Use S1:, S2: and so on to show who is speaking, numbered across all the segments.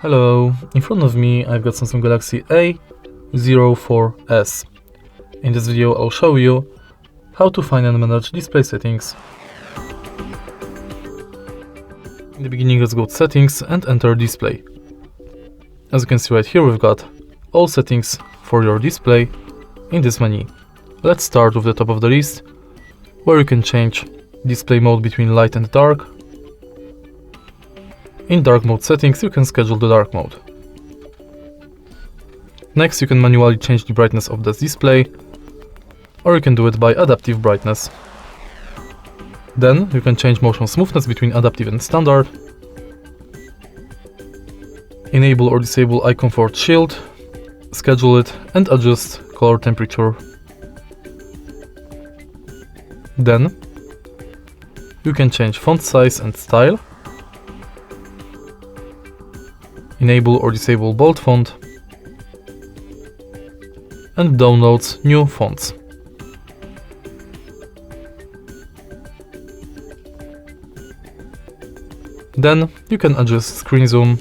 S1: Hello, in front of me I've got Samsung Galaxy A04S. In this video I'll show you how to find and manage display settings. In the beginning, let's go to settings and enter display. As you can see right here, we've got all settings for your display in this menu. Let's start with the top of the list, where you can change display mode between light and dark. In dark mode settings, you can schedule the dark mode. Next, you can manually change the brightness of the display, or you can do it by adaptive brightness. Then, you can change motion smoothness between adaptive and standard, enable or disable eye comfort shield, schedule it, and adjust color temperature. Then, you can change font size and style, enable or disable bold font, and download new fonts. Then you can adjust screen zoom,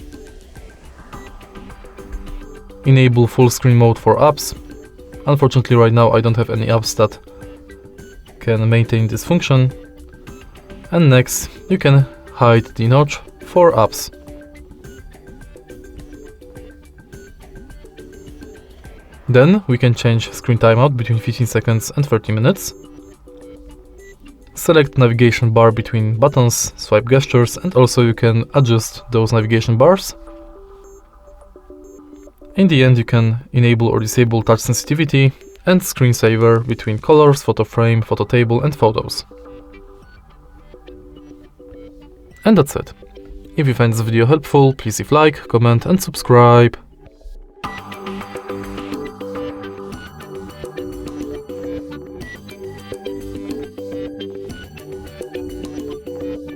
S1: enable full screen mode for apps. Unfortunately right now I don't have any apps that can maintain this function. And next you can hide the notch for apps. Then we can change screen timeout between 15 seconds and 30 minutes. Select navigation bar between buttons, swipe gestures, and also you can adjust those navigation bars. In the end, you can enable or disable touch sensitivity and screensaver between colors, photo frame, photo table, and photos. And that's it. If you find this video helpful, please leave like, comment, and subscribe.